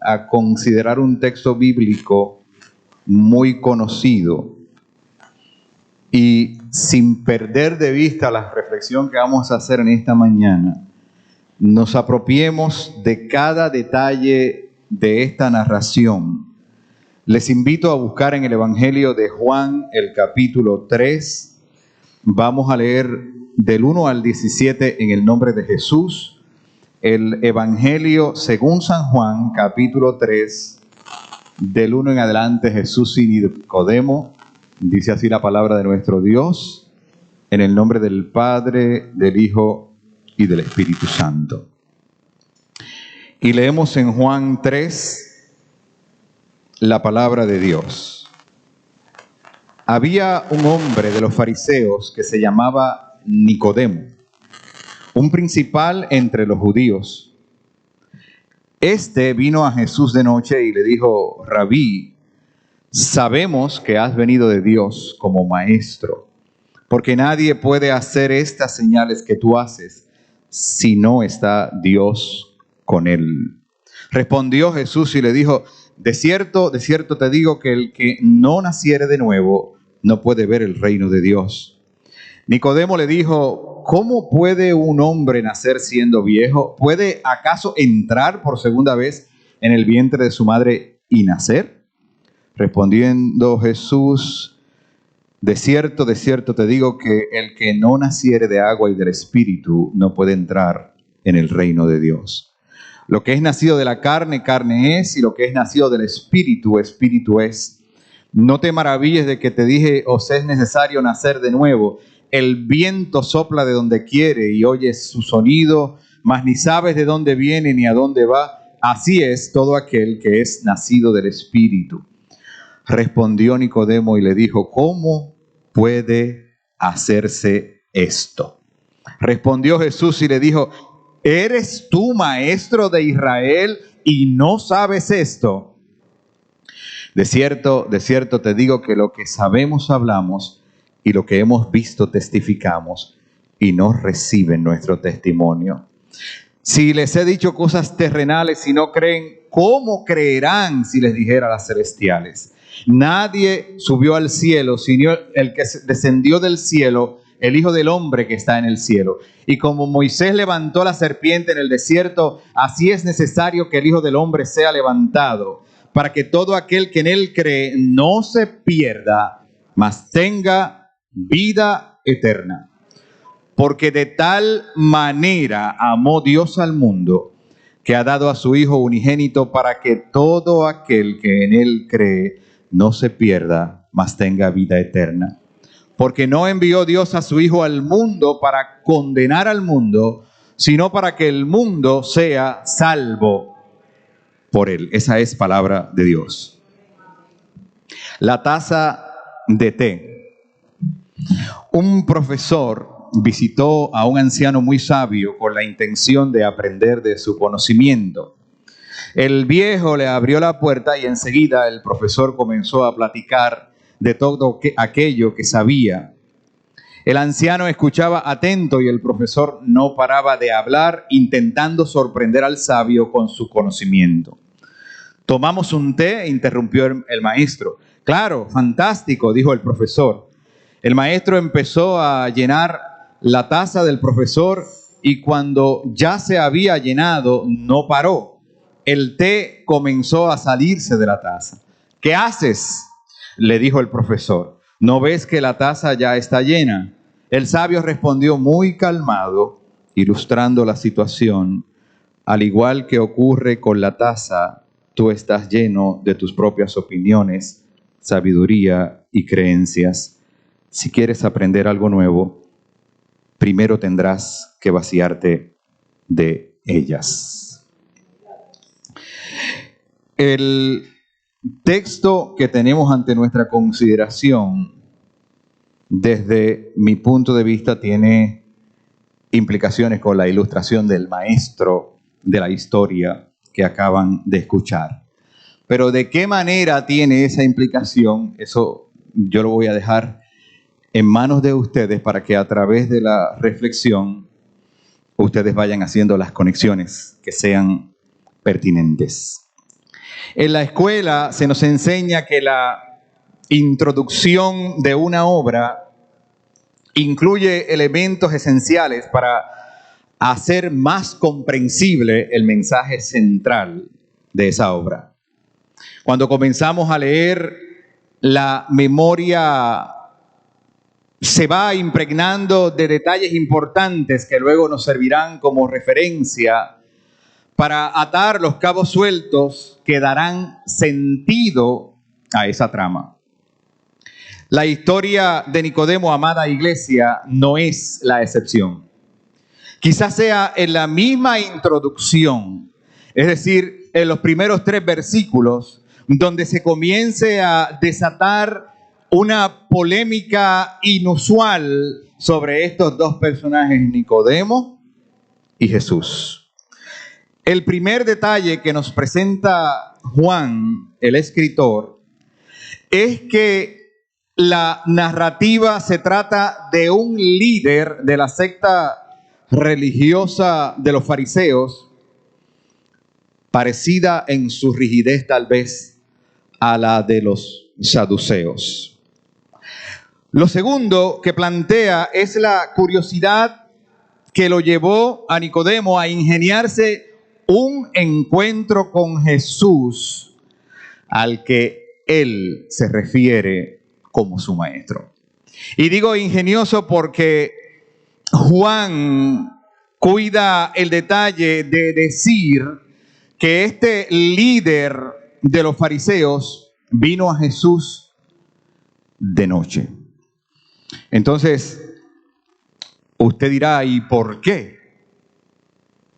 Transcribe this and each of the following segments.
a considerar un texto bíblico muy conocido. Y sin perder de vista la reflexión que vamos a hacer en esta mañana, nos apropiemos de cada detalle de esta narración. Les invito a buscar en el Evangelio de Juan, el capítulo 3. Vamos a leer del 1 al 17 en el nombre de Jesús. El Evangelio según San Juan, capítulo 3, del 1 en adelante. Jesús y Nicodemo. Dice así la palabra de nuestro Dios, en el nombre del Padre, del Hijo y del Espíritu Santo. Y leemos en Juan 3 la palabra de Dios. Había un hombre de los fariseos que se llamaba Nicodemo, un principal entre los judíos. Este vino a Jesús de noche y le dijo: Rabí, sabemos que has venido de Dios como maestro, porque nadie puede hacer estas señales que tú haces si no está Dios con él. Respondió Jesús y le dijo: de cierto te digo que el que no naciere de nuevo no puede ver el reino de Dios. Nicodemo le dijo: ¿cómo puede un hombre nacer siendo viejo? ¿Puede acaso entrar por segunda vez en el vientre de su madre y nacer? Respondiendo Jesús: de cierto te digo que el que no naciere de agua y del Espíritu no puede entrar en el reino de Dios. Lo que es nacido de la carne, carne es, y lo que es nacido del Espíritu, Espíritu es. No te maravilles de que te dije: os es necesario nacer de nuevo. El viento sopla de donde quiere y oyes su sonido, mas ni sabes de dónde viene ni a dónde va. Así es todo aquel que es nacido del Espíritu. Respondió Nicodemo y le dijo: ¿cómo puede hacerse esto? Respondió Jesús y le dijo: ¿eres tú maestro de Israel y no sabes esto? De cierto te digo que lo que sabemos hablamos y lo que hemos visto testificamos, y no reciben nuestro testimonio. Si les he dicho cosas terrenales y no creen, ¿cómo creerán si les dijera las celestiales? Nadie subió al cielo sino el que descendió del cielo, el Hijo del Hombre que está en el cielo. Y como Moisés levantó la serpiente en el desierto, así es necesario que el Hijo del Hombre sea levantado, para que todo aquel que en él cree no se pierda, mas tenga vida eterna. Porque de tal manera amó Dios al mundo, que ha dado a su Hijo unigénito, para que todo aquel que en él cree no se pierda, mas tenga vida eterna. Porque no envió Dios a su Hijo al mundo para condenar al mundo, sino para que el mundo sea salvo por él. Esa es palabra de Dios. La taza de té. Un profesor visitó a un anciano muy sabio con la intención de aprender de su conocimiento. El viejo le abrió la puerta y enseguida el profesor comenzó a platicar de todo aquello que sabía. El anciano escuchaba atento y el profesor no paraba de hablar, intentando sorprender al sabio con su conocimiento. ¿Tomamos un té?, interrumpió el maestro. Claro, fantástico, dijo el profesor. El maestro empezó a llenar la taza del profesor y cuando ya se había llenado, no paró. El té comenzó a salirse de la taza. ¿Qué haces?, le dijo el profesor. ¿No ves que la taza ya está llena? El sabio respondió muy calmado, ilustrando la situación. Al igual que ocurre con la taza, tú estás lleno de tus propias opiniones, sabiduría y creencias. Si quieres aprender algo nuevo, primero tendrás que vaciarte de ellas. El texto que tenemos ante nuestra consideración, desde mi punto de vista, tiene implicaciones con la ilustración del maestro de la historia que acaban de escuchar. Pero ¿de qué manera tiene esa implicación? Eso yo lo voy a dejar en manos de ustedes para que a través de la reflexión ustedes vayan haciendo las conexiones que sean pertinentes. En la escuela se nos enseña que la introducción de una obra incluye elementos esenciales para hacer más comprensible el mensaje central de esa obra. Cuando comenzamos a leer, la memoria se va impregnando de detalles importantes que luego nos servirán como referencia para atar los cabos sueltos que darán sentido a esa trama. La historia de Nicodemo, amada iglesia, no es la excepción. Quizás sea en la misma introducción, es decir, en los primeros 3 versículos, donde se comience a desatar una polémica inusual sobre estos 2 personajes, Nicodemo y Jesús. El primer detalle que nos presenta Juan, el escritor, es que la narrativa se trata de un líder de la secta religiosa de los fariseos, parecida en su rigidez tal vez a la de los saduceos. Lo segundo que plantea es la curiosidad que lo llevó a Nicodemo a ingeniarse un encuentro con Jesús al que él se refiere como su maestro. Y digo ingenioso porque Juan cuida el detalle de decir que este líder de los fariseos vino a Jesús de noche. Entonces, usted dirá, ¿y por qué?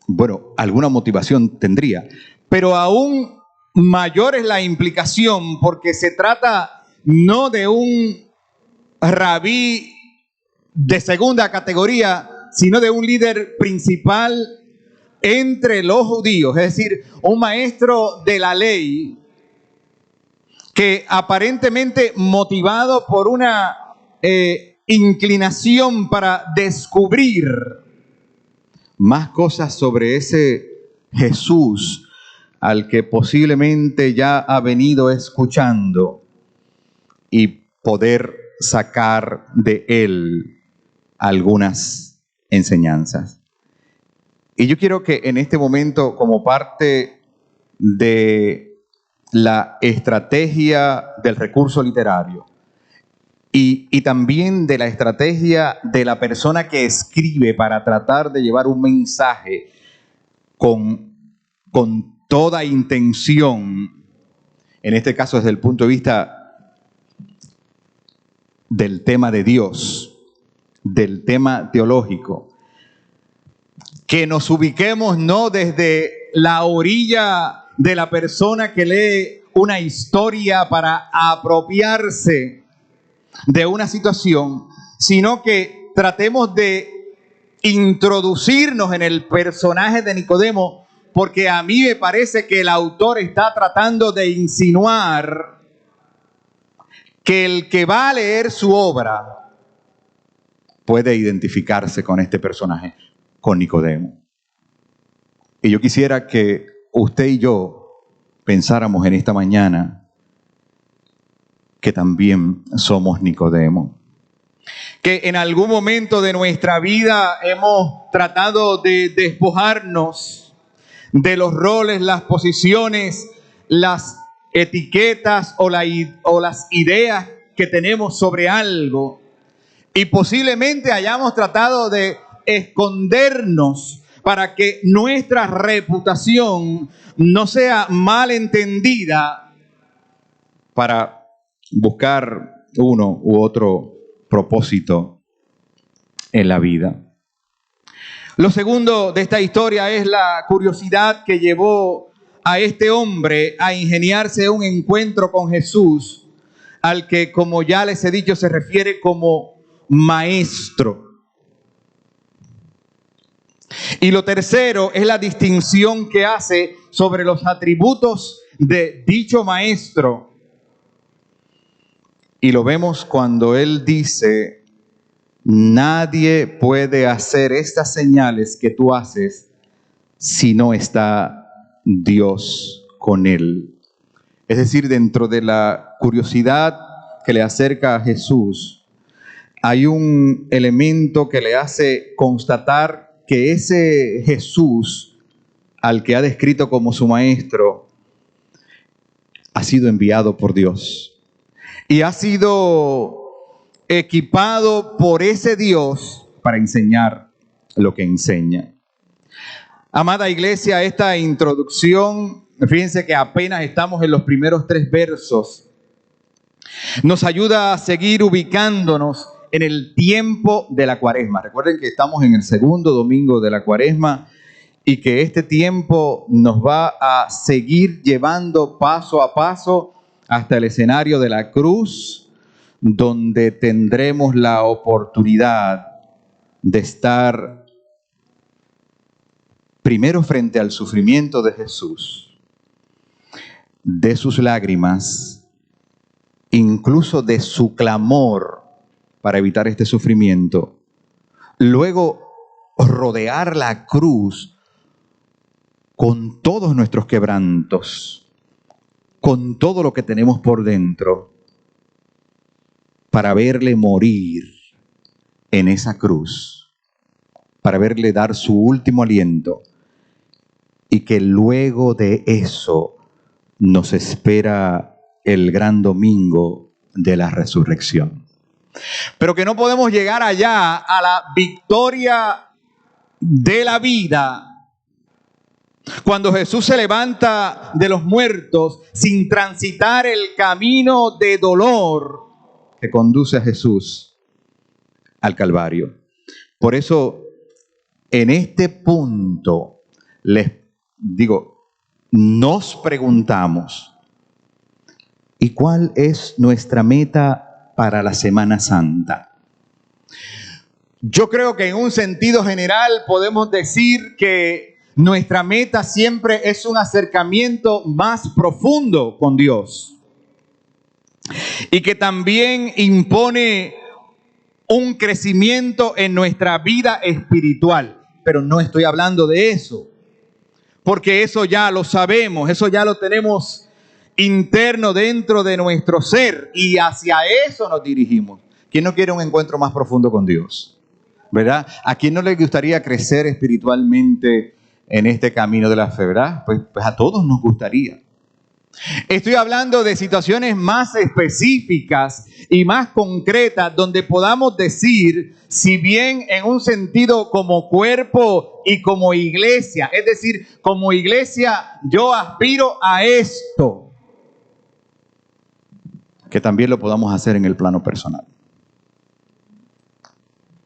Bueno, alguna motivación tendría, pero aún mayor es la implicación porque se trata no de un rabí de segunda categoría, sino de un líder principal entre los judíos, es decir, un maestro de la ley que aparentemente motivado por una inclinación para descubrir más cosas sobre ese Jesús al que posiblemente ya ha venido escuchando y poder sacar de él algunas enseñanzas. Y yo quiero que en este momento, como parte de la estrategia del recurso literario y también de la estrategia de la persona que escribe para tratar de llevar un mensaje con toda intención, en este caso desde el punto de vista del tema de Dios, del tema teológico, que nos ubiquemos no desde la orilla de la persona que lee una historia para apropiarse de una situación, sino que tratemos de introducirnos en el personaje de Nicodemo, porque a mí me parece que el autor está tratando de insinuar que el que va a leer su obra puede identificarse con este personaje, con Nicodemo. Y yo quisiera que usted y yo pensáramos en esta mañana que también somos Nicodemo. Que en algún momento de nuestra vida hemos tratado de despojarnos de los roles, las posiciones, las etiquetas o las ideas que tenemos sobre algo. Y posiblemente hayamos tratado de escondernos para que nuestra reputación no sea mal entendida para buscar uno u otro propósito en la vida. Lo segundo de esta historia es la curiosidad que llevó a este hombre a ingeniarse un encuentro con Jesús, al que, como ya les he dicho, se refiere como maestro. Y lo tercero es la distinción que hace sobre los atributos de dicho maestro. Y lo vemos cuando él dice: nadie puede hacer estas señales que tú haces si no está Dios con él. Es decir, dentro de la curiosidad que le acerca a Jesús, hay un elemento que le hace constatar que ese Jesús al que ha descrito como su maestro ha sido enviado por Dios y ha sido equipado por ese Dios para enseñar lo que enseña. Amada iglesia, esta introducción, fíjense que apenas estamos en los primeros 3 versos, nos ayuda a seguir ubicándonos en el tiempo de la Cuaresma. Recuerden que estamos en el segundo domingo de la Cuaresma y que este tiempo nos va a seguir llevando paso a paso hasta el escenario de la cruz, donde tendremos la oportunidad de estar primero frente al sufrimiento de Jesús, de sus lágrimas, incluso de su clamor para evitar este sufrimiento. Luego, rodear la cruz con todos nuestros quebrantos, con todo lo que tenemos por dentro, para verle morir en esa cruz, para verle dar su último aliento, y que luego de eso nos espera el gran domingo de la resurrección. Pero que no podemos llegar allá a la victoria de la vida cuando Jesús se levanta de los muertos sin transitar el camino de dolor que conduce a Jesús al Calvario. Por eso, en este punto, les digo, nos preguntamos, ¿y cuál es nuestra meta para la Semana Santa? Yo creo que en un sentido general podemos decir que nuestra meta siempre es un acercamiento más profundo con Dios y que también impone un crecimiento en nuestra vida espiritual. Pero no estoy hablando de eso, porque eso ya lo sabemos, eso ya lo tenemos interno dentro de nuestro ser y hacia eso nos dirigimos. ¿Quién no quiere un encuentro más profundo con Dios? ¿Verdad? ¿A quién no le gustaría crecer espiritualmente en este camino de la fe? ¿Verdad? Pues a todos nos gustaría. Estoy hablando de situaciones más específicas y más concretas donde podamos decir, si bien en un sentido como cuerpo y como iglesia, es decir, como iglesia yo aspiro a esto, que también lo podamos hacer en el plano personal.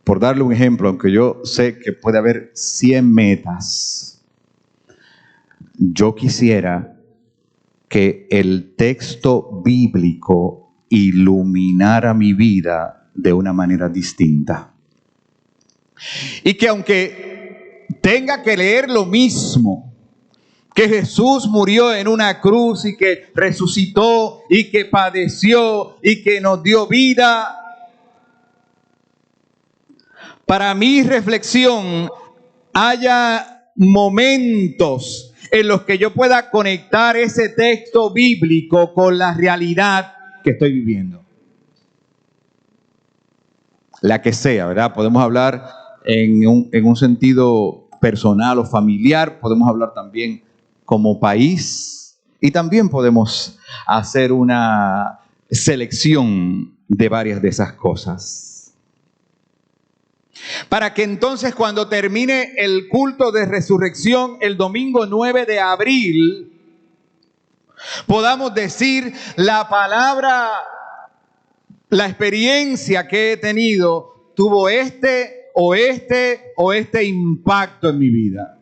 Por darle un ejemplo, aunque yo sé que puede haber 100 metas, yo quisiera que el texto bíblico iluminara mi vida de una manera distinta. Y que aunque tenga que leer lo mismo, que Jesús murió en una cruz y que resucitó y que padeció y que nos dio vida, para mi reflexión haya momentos en los que yo pueda conectar ese texto bíblico con la realidad que estoy viviendo. La que sea, ¿verdad? Podemos hablar en un sentido personal o familiar, podemos hablar también como país y también podemos hacer una selección de varias de esas cosas. Para que entonces cuando termine el culto de resurrección el domingo 9 de abril, podamos decir la palabra, la experiencia que he tenido tuvo este impacto en mi vida.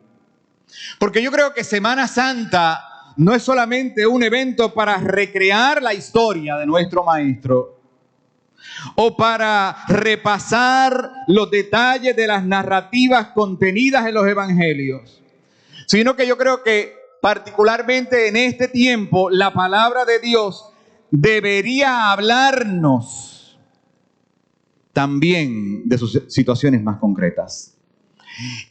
Porque yo creo que Semana Santa no es solamente un evento para recrear la historia de nuestro maestro, o para repasar los detalles de las narrativas contenidas en los evangelios, sino que yo creo que particularmente en este tiempo la palabra de Dios debería hablarnos también de sus situaciones más concretas.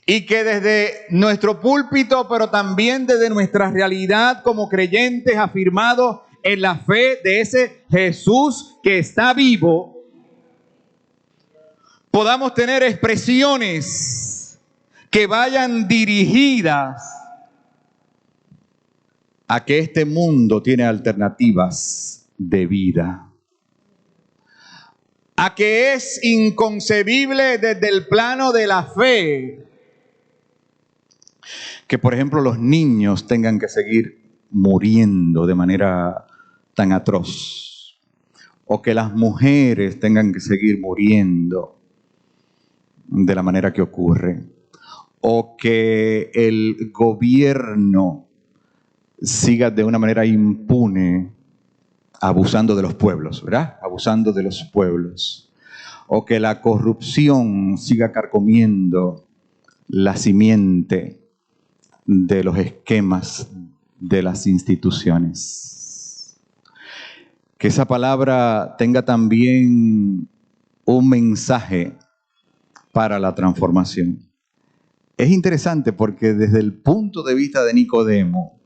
Y que desde nuestro púlpito, pero también desde nuestra realidad como creyentes afirmados en la fe de ese Jesús que está vivo, podamos tener expresiones que vayan dirigidas a que este mundo tiene alternativas de vida, a que es inconcebible desde el plano de la fe que, por ejemplo, los niños tengan que seguir muriendo de manera tan atroz, o que las mujeres tengan que seguir muriendo de la manera que ocurre, o que el gobierno siga de una manera impune abusando de los pueblos, ¿verdad? Abusando de los pueblos. O que la corrupción siga carcomiendo la simiente de los esquemas de las instituciones. Que esa palabra tenga también un mensaje para la transformación. Es interesante porque desde el punto de vista de Nicodemo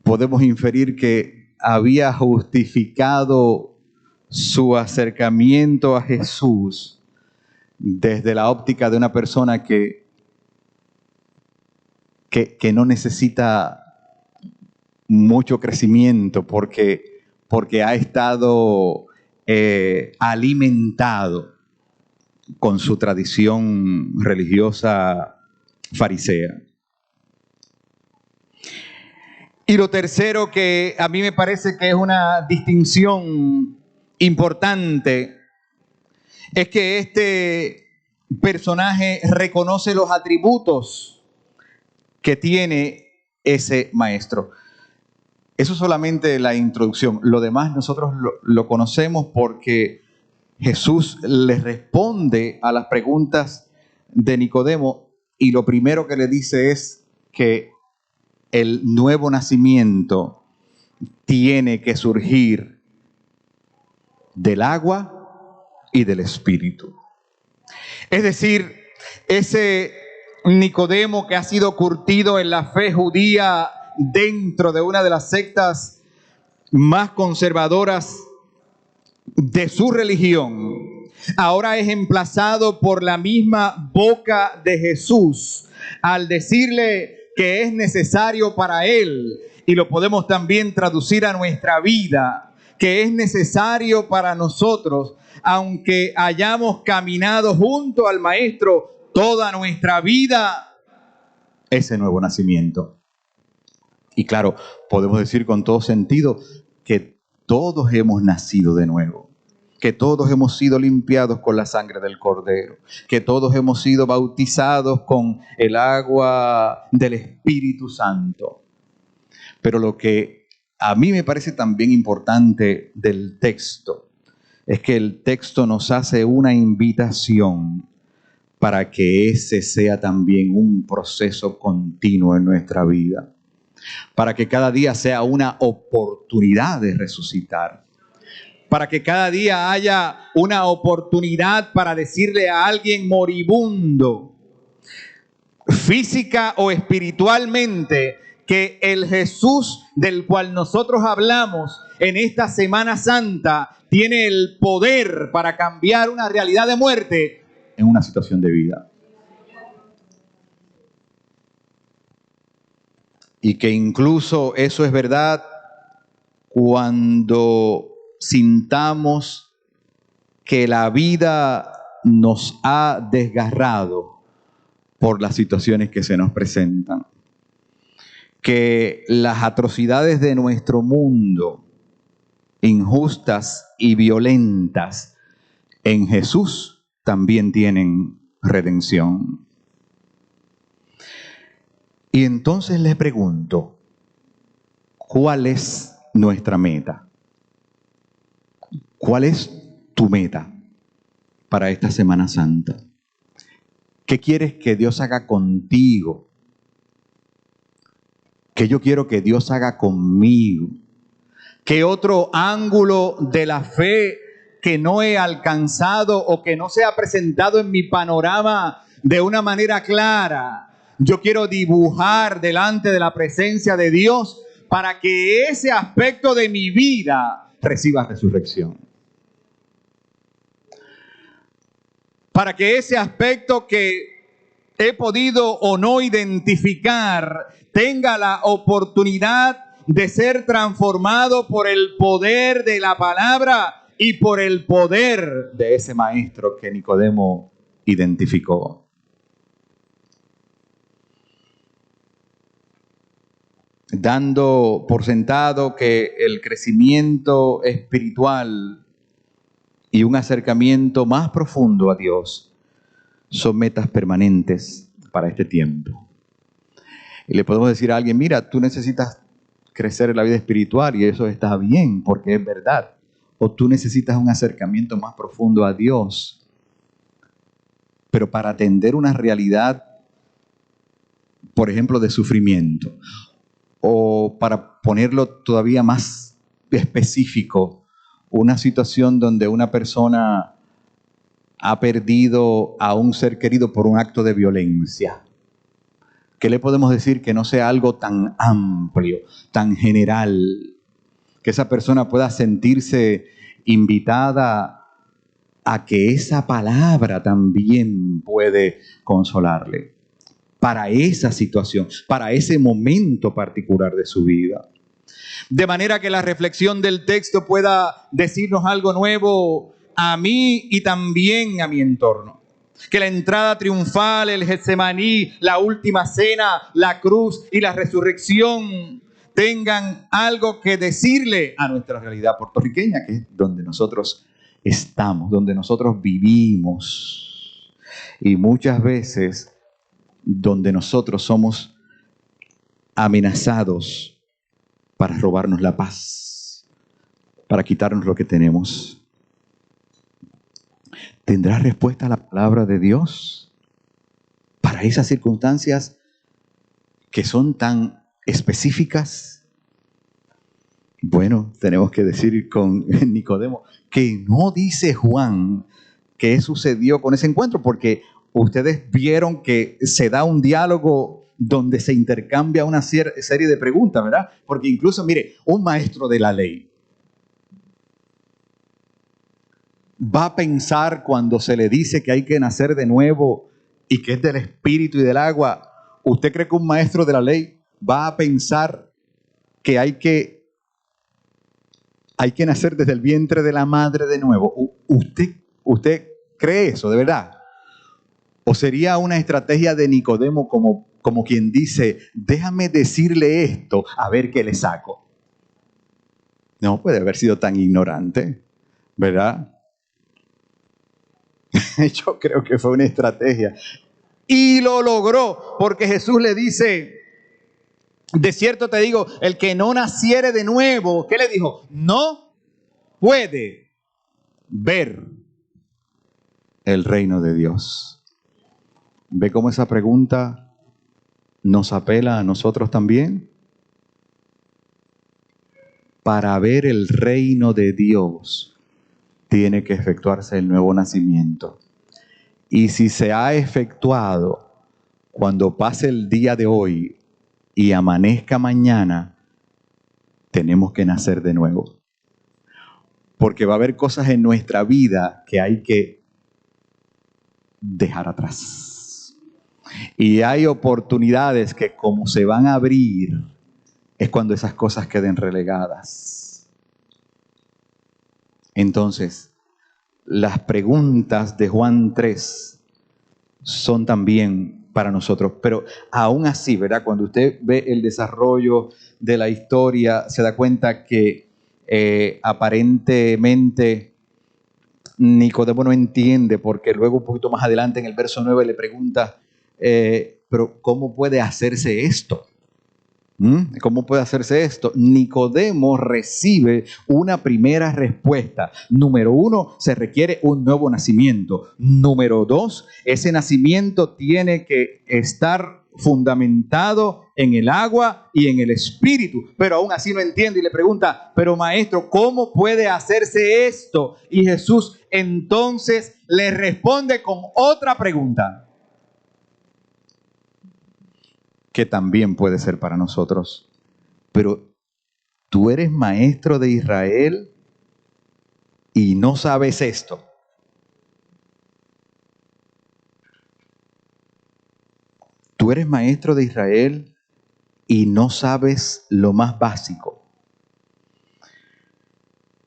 podemos inferir que había justificado su acercamiento a Jesús desde la óptica de una persona que no necesita mucho crecimiento porque ha estado alimentado con su tradición religiosa farisea. Y lo tercero que a mí me parece que es una distinción importante es que este personaje reconoce los atributos que tiene ese maestro. Eso es solamente la introducción. Lo demás nosotros lo conocemos porque Jesús le responde a las preguntas de Nicodemo y lo primero que le dice es que el nuevo nacimiento tiene que surgir del agua y del Espíritu. Es decir, ese Nicodemo que ha sido curtido en la fe judía dentro de una de las sectas más conservadoras de su religión, ahora es emplazado por la misma boca de Jesús al decirle que es necesario para él, y lo podemos también traducir a nuestra vida, que es necesario para nosotros, aunque hayamos caminado junto al Maestro toda nuestra vida, ese nuevo nacimiento. Y claro, podemos decir con todo sentido que todos hemos nacido de nuevo, que todos hemos sido limpiados con la sangre del Cordero, que todos hemos sido bautizados con el agua del Espíritu Santo. Pero lo que a mí me parece también importante del texto es que el texto nos hace una invitación para que ese sea también un proceso continuo en nuestra vida, para que cada día sea una oportunidad de resucitar, para que cada día haya una oportunidad para decirle a alguien moribundo, física o espiritualmente, que el Jesús del cual nosotros hablamos en esta Semana Santa tiene el poder para cambiar una realidad de muerte en una situación de vida. Y que incluso eso es verdad cuando sintamos que la vida nos ha desgarrado por las situaciones que se nos presentan. Que las atrocidades de nuestro mundo, injustas y violentas, en Jesús también tienen redención. Y entonces les pregunto, ¿cuál es nuestra meta? ¿Cuál es tu meta para esta Semana Santa? ¿Qué quieres que Dios haga contigo? ¿Qué yo quiero que Dios haga conmigo? ¿Qué otro ángulo de la fe que no he alcanzado o que no se ha presentado en mi panorama de una manera clara? Yo quiero dibujar delante de la presencia de Dios para que ese aspecto de mi vida reciba resurrección. Para que ese aspecto que he podido o no identificar tenga la oportunidad de ser transformado por el poder de la palabra y por el poder de ese maestro que Nicodemo identificó. Dando por sentado que el crecimiento espiritual y un acercamiento más profundo a Dios son metas permanentes para este tiempo. Y le podemos decir a alguien, mira, tú necesitas crecer en la vida espiritual y eso está bien porque es verdad. O tú necesitas un acercamiento más profundo a Dios. Pero para atender una realidad, por ejemplo, de sufrimiento, o para ponerlo todavía más específico, una situación donde una persona ha perdido a un ser querido por un acto de violencia. ¿Qué le podemos decir que no sea algo tan amplio, tan general, que esa persona pueda sentirse invitada a que esa palabra también puede consolarle para esa situación, para ese momento particular de su vida? De manera que la reflexión del texto pueda decirnos algo nuevo a mí y también a mi entorno. Que la entrada triunfal, el Getsemaní, la última cena, la cruz y la resurrección tengan algo que decirle a nuestra realidad puertorriqueña, que es donde nosotros estamos, donde nosotros vivimos. Y muchas veces donde nosotros somos amenazados para robarnos la paz, para quitarnos lo que tenemos. ¿Tendrá respuesta la palabra de Dios para esas circunstancias que son tan específicas? Bueno, tenemos que decir con Nicodemo que no dice Juan qué sucedió con ese encuentro, porque ustedes vieron que se da un diálogo donde se intercambia una serie de preguntas, ¿verdad? Porque incluso, mire, un maestro de la ley va a pensar cuando se le dice que hay que nacer de nuevo y que es del espíritu y del agua. ¿Usted cree que un maestro de la ley va a pensar que hay que nacer desde el vientre de la madre de nuevo? ¿Usted cree eso, de verdad? ¿O sería una estrategia de Nicodemo como quien dice, déjame decirle esto, a ver qué le saco? No puede haber sido tan ignorante, ¿verdad? Yo creo que fue una estrategia. Y lo logró, porque Jesús le dice, de cierto te digo, el que no naciere de nuevo, ¿qué le dijo? No puede ver el reino de Dios. ¿Ve cómo esa pregunta nos apela a nosotros también? Para ver el reino de Dios, tiene que efectuarse el nuevo nacimiento. Y si se ha efectuado, cuando pase el día de hoy y amanezca mañana, tenemos que nacer de nuevo. Porque va a haber cosas en nuestra vida que hay que dejar atrás. Y hay oportunidades que como se van a abrir, es cuando esas cosas queden relegadas. Entonces, las preguntas de Juan 3 son también para nosotros, pero aún así, ¿verdad? Cuando usted ve el desarrollo de la historia, se da cuenta que aparentemente Nicodemo no entiende, porque luego un poquito más adelante en el verso 9 le pregunta, pero ¿cómo puede hacerse esto? ¿Cómo puede hacerse esto? Nicodemo recibe una primera respuesta. Número 1, se requiere un nuevo nacimiento. Número 2, ese nacimiento tiene que estar fundamentado en el agua y en el espíritu. Pero aún así no entiende y le pregunta, pero maestro, ¿cómo puede hacerse esto? Y Jesús entonces le responde con otra pregunta. que también puede ser para nosotros. Pero tú eres maestro de Israel y no sabes esto. Tú eres maestro de Israel y no sabes lo más básico.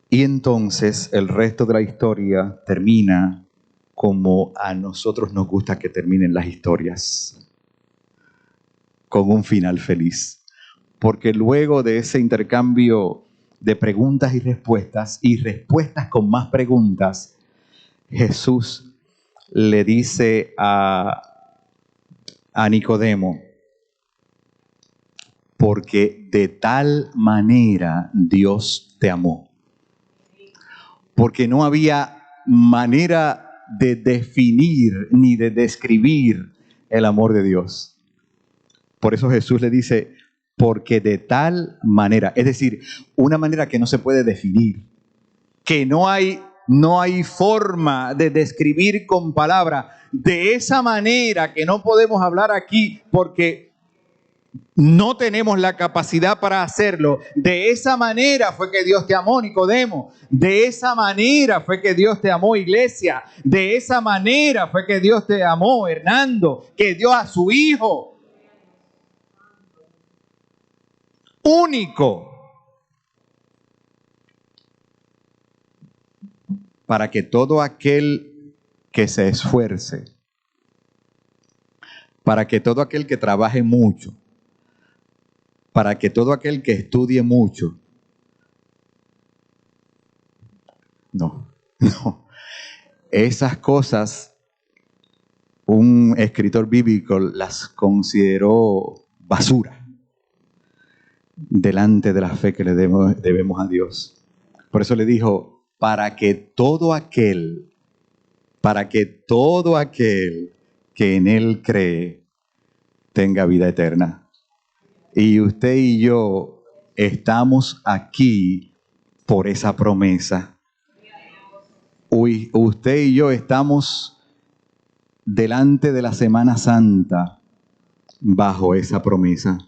Y entonces el resto de la historia termina como a nosotros nos gusta que terminen las historias, con un final feliz. Porque luego de ese intercambio de preguntas y respuestas con más preguntas, Jesús le dice a Nicodemo, porque de tal manera Dios te amó. Porque no había manera de definir ni de describir el amor de Dios. Por eso Jesús le dice, porque de tal manera, es decir, una manera que no se puede definir, que no hay forma de describir con palabras, de esa manera que no podemos hablar aquí porque no tenemos la capacidad para hacerlo. De esa manera fue que Dios te amó, Nicodemo. De esa manera fue que Dios te amó, iglesia. De esa manera fue que Dios te amó, Hernando, que dio a su Hijo único para que todo aquel que se esfuerce, para que todo aquel que trabaje mucho, para que todo aquel que estudie mucho, no. Esas cosas, un escritor bíblico las consideró basura delante de la fe que le debemos a Dios. Por eso le dijo, para que todo aquel que en Él cree tenga vida eterna. Y usted y yo estamos aquí por esa promesa. Usted y yo estamos delante de la Semana Santa bajo esa promesa.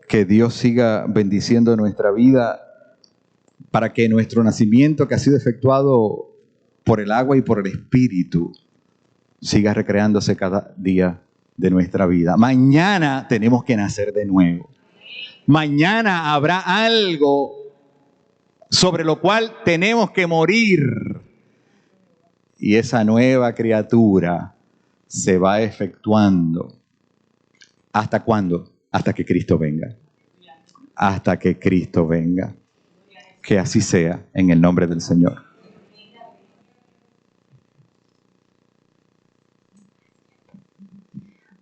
Que Dios siga bendiciendo nuestra vida para que nuestro nacimiento, que ha sido efectuado por el agua y por el Espíritu, siga recreándose cada día de nuestra vida. Mañana tenemos que nacer de nuevo. Mañana habrá algo sobre lo cual tenemos que morir. Y esa nueva criatura se va efectuando. ¿Hasta cuándo? Hasta que Cristo venga. Hasta que Cristo venga. Que así sea, en el nombre del Señor.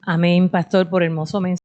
Amén, pastor, por hermoso mensaje.